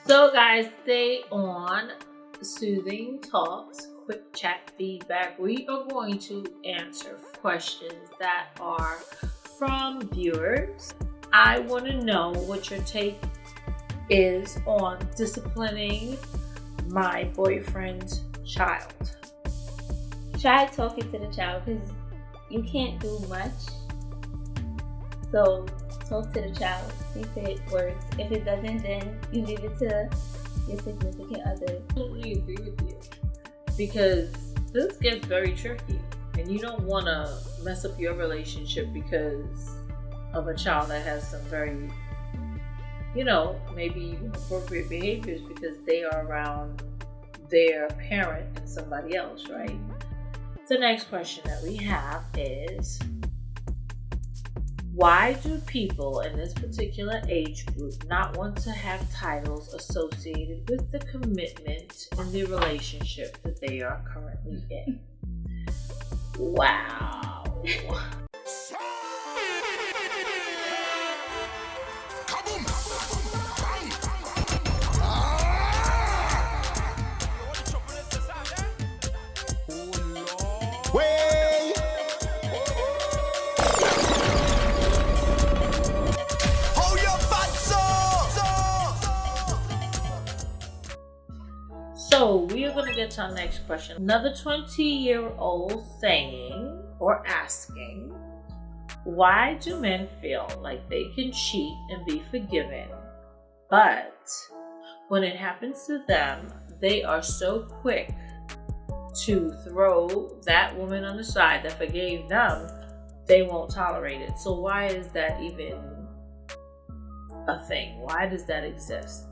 So guys, stay on Suuthing Talks, quick chat feedback. We are going to answer questions that are from viewers. I want to know what your take is on disciplining my boyfriend's child. Try talking to the child because you can't do much. So talk to the child, see if it works. If it doesn't, then you leave it to your significant other. I totally agree with you because this gets very tricky and you don't want to mess up your relationship because of a child that has some very, maybe inappropriate behaviors because they are around their parent and somebody else, right? The next question that we have is, why do people in this particular age group not want to have titles associated with the commitment in the relationship that they are currently in? Wow. So we are going to get to our next question. Another 20-year-old saying or asking, why do men feel like they can cheat and be forgiven, but when it happens to them, they are so quick to throw that woman on the side that forgave them, they won't tolerate it. So why is that even a thing? Why does that exist?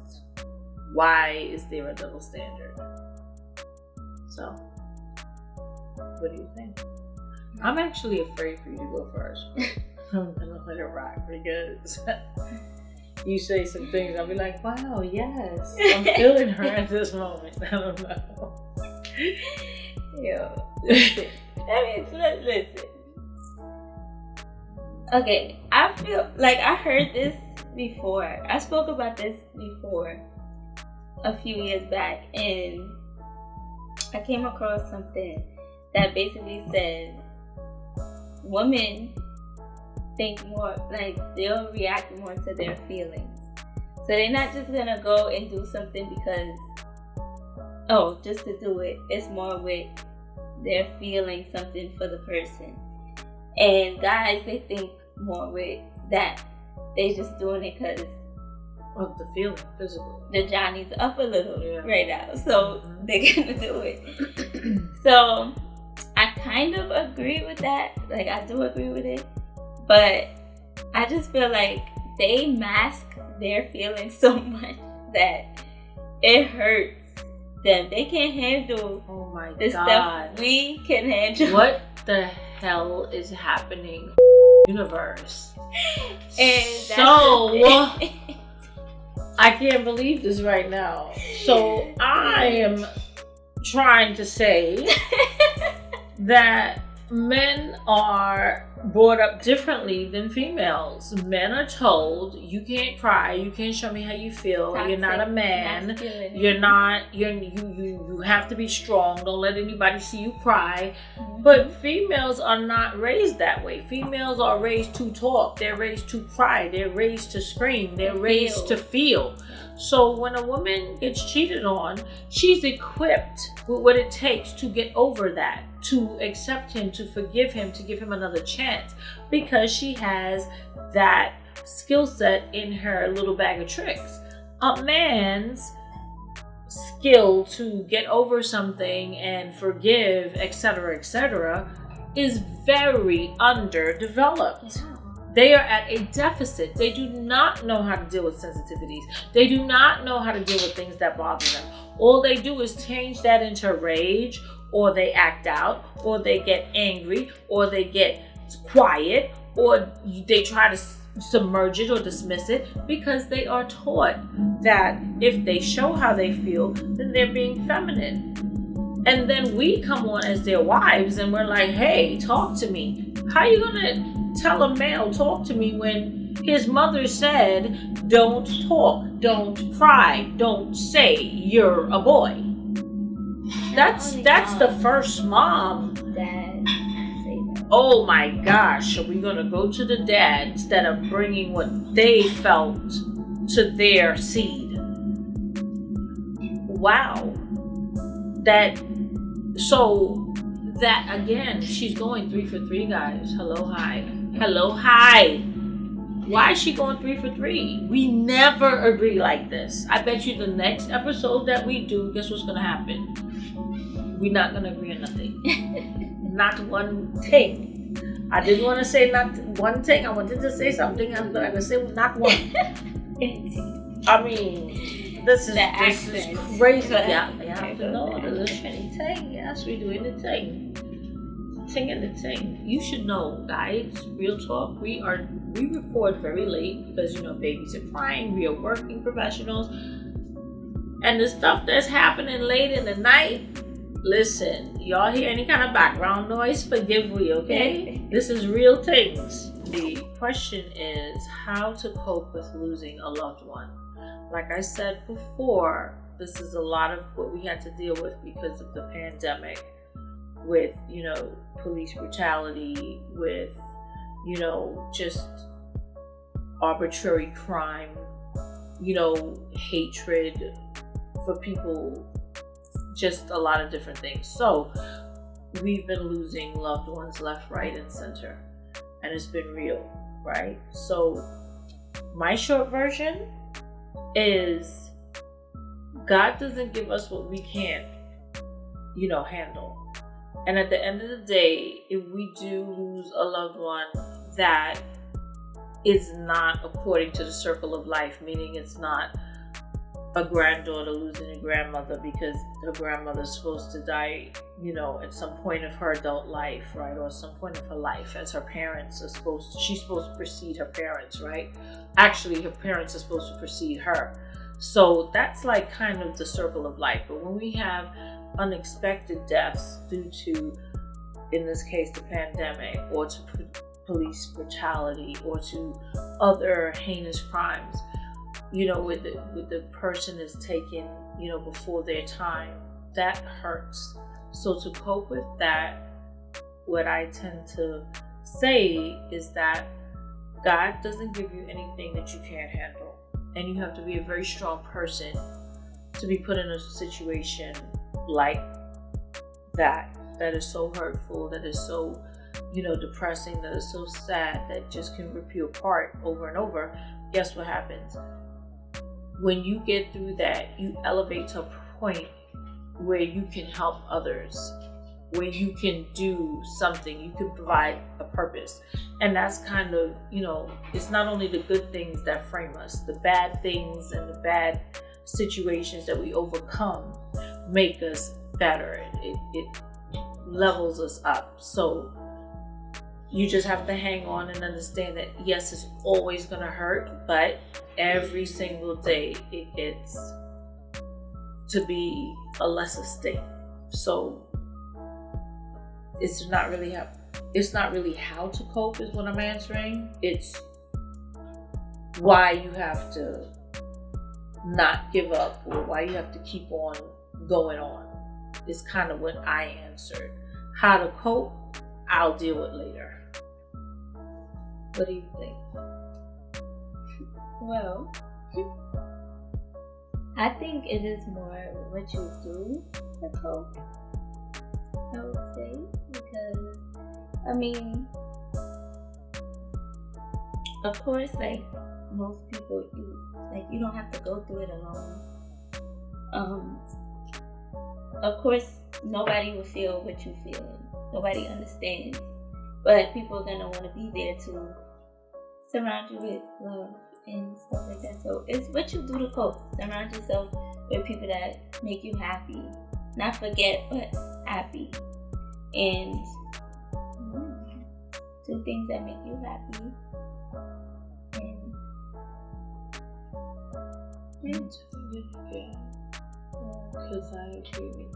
Why is there a double standard? So, what do you think? I'm actually afraid for you to go first. I'm gonna let it rock because you say some things, I'll be like, wow, yes, I'm feeling her at this moment. I don't know. Yo, listen. Listen. Okay, I feel like I heard this before. I spoke about this before a few years back, and I came across something that basically said women think more, like they'll react more to their feelings. So they're not just gonna go and do something because, just to do it. It's more with they're feeling something for the person. And guys, they think more with that. They just doing it because of the feeling, physically. The Johnny's up a little right now, so they're gonna do it. So I kind of agree with that. Like, I do agree with it, but I just feel like they mask their feelings so much that it hurts them. They can't handle the stuff we can handle. What the hell is happening, universe? And that's I can't believe this right now. So I am trying to say that men are brought up differently than females. Men are told, you can't cry, you can't show me how you feel, you're not a man, you have to be strong, don't let anybody see you cry. But females are not raised that way. Females are raised to talk, they're raised to cry, they're raised to scream, they're raised to feel. So when a woman gets cheated on, she's equipped with what it takes to get over that, to accept him, to forgive him, to give him another chance, because she has that skill set in her little bag of tricks. A man's skill to get over something and forgive, etc., is very underdeveloped. Yeah. They are at a deficit. They do not know how to deal with sensitivities. They do not know how to deal with things that bother them. All they do is change that into rage, or they act out, or they get angry, or they get quiet, or they try to submerge it or dismiss it, because they are taught that if they show how they feel, then they're being feminine. And then we come on as their wives and we're like, hey, talk to me. How are you gonna tell a male talk to me when his mother said, don't talk, don't cry, don't say you're a boy? That's the first mom. Dad say that. Oh my gosh, are we gonna go to the dads that are bringing what they felt to their seed? Wow. That again, she's going 3 for 3, guys. Hello, hi. Why is she going 3 for 3? We never agree like this. I bet you the next episode that we do, guess what's gonna happen? We're not gonna agree on nothing. Not one thing. I didn't want to say not one thing. I wanted to say something. I'm gonna say not one. I mean, this is crazy. Yeah, you have to know the little thing. Yes, we do anything. Ting and the ting. You should know, guys. Real talk. We record very late because babies are crying. We are working professionals, and the stuff that's happening late in the night. Listen, y'all hear any kind of background noise? Forgive me, okay? This is real things. The question is how to cope with losing a loved one. Like I said before, this is a lot of what we had to deal with because of the pandemic, with, police brutality, with, just arbitrary crime, hatred for people, just a lot of different things. So we've been losing loved ones left, right, and center, and it's been real, right? So my short version is God doesn't give us what we can't, handle. And at the end of the day, if we do lose a loved one that is not according to the circle of life, meaning it's not a granddaughter losing a grandmother because her grandmother's supposed to die, at some point of her adult life, right? Or at some point of her life, as her parents are she's supposed to precede her parents, right? Actually, her parents are supposed to precede her. So that's like kind of the circle of life. But when we have unexpected deaths due to, in this case, the pandemic, or to police brutality, or to other heinous crimes, with the person is taken, before their time, that hurts. So to cope with that, what I tend to say is that God doesn't give you anything that you can't handle. And you have to be a very strong person to be put in a situation like that is so hurtful, that is so, depressing, that is so sad, that just can rip you apart over and over. Guess what happens? When you get through that, you elevate to a point where you can help others, where you can do something, you can provide a purpose. And that's kind of, it's not only the good things that frame us, the bad things and the bad situations that we overcome make us better. It levels us up. So you just have to hang on and understand that, yes, it's always going to hurt, but every single day it gets to be a lesser state. So it's not really how to cope is what I'm answering. It's why you have to not give up, or why you have to keep on going on. Is kind of what I answered. How to cope, I'll deal with later. What do you think? Well, I think it is more what you do to cope, I would say, because, of course, like most people, you don't have to go through it alone. Of course, nobody will feel what you feel. Nobody understands. But people are going to want to be there to surround you with love and stuff like that. So it's what you do to cope. Surround yourself with people that make you happy. Not forget, but happy. And do things that make you happy. And because I agree with you.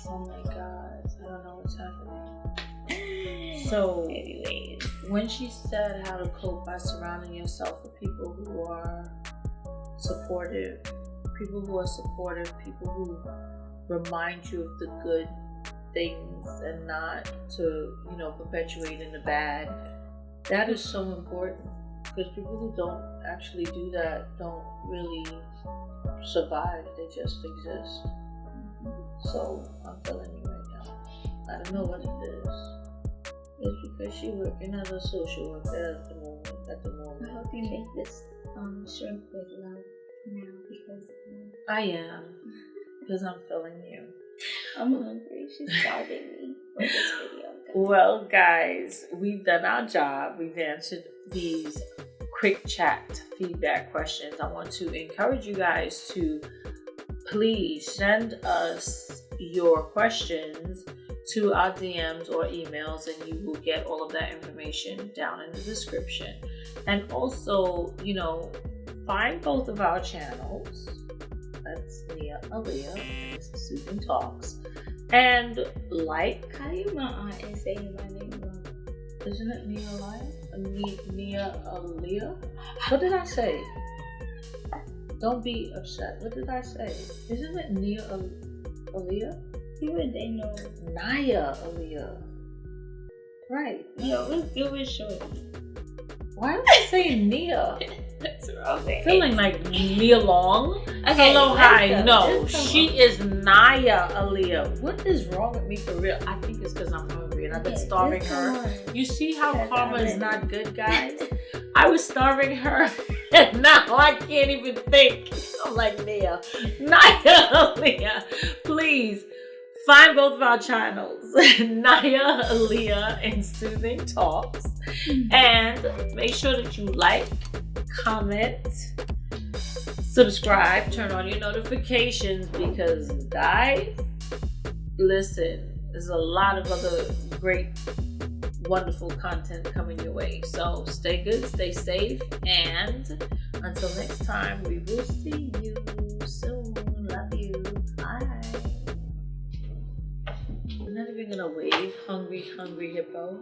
Oh my God, I don't know what's happening. So, anyways, when she said how to cope by surrounding yourself with people who are supportive, people who remind you of the good things and not to, perpetuate in the bad, that is so important, because people who don't actually do that don't really survive, they just exist. So I'm feeling you right now. I don't know what it is. It's because she's working as a social worker at the moment. I hope you make this shrimp with love now, because I am, because I'm feeling you. I'm hungry. She's starving me for this video. Well, guys, we've done our job. We've answered these quick chat feedback questions. I want to encourage you guys to please send us your questions to our DMs or emails, and you will get all of that information down in the description. And also, find both of our channels. That's Nia Aaliyah, and this is Suuthing Talks. And How do you my aunt and saying my name wrong? Isn't it Nia Aaliyah? Nia Aaliyah? What did I say? Don't be upset. What did I say? Isn't it Nia Aaliyah? See what they know. Naya Aaliyah. Right. No, it was short. Why am I saying Nia? That's wrong. Feeling like Nia Long. Okay, hello, hi. No, Let's she is Naya Aaliyah. What is wrong with me for real? I think it's because I'm hungry and I've been starving her. You see how karma is not good, guys? I was starving her and now I can't even think. I'm like, Naya Aaliyah. Please find both of our channels, Nia Aaliyah and Suuthing Talks. And make sure that you like, comment, subscribe, turn on your notifications, because guys, listen, there's a lot of other great, wonderful content coming your way. So stay good, stay safe, and until next time, we will see you soon. Love you. Bye. I'm not even gonna wave. Hungry hippo.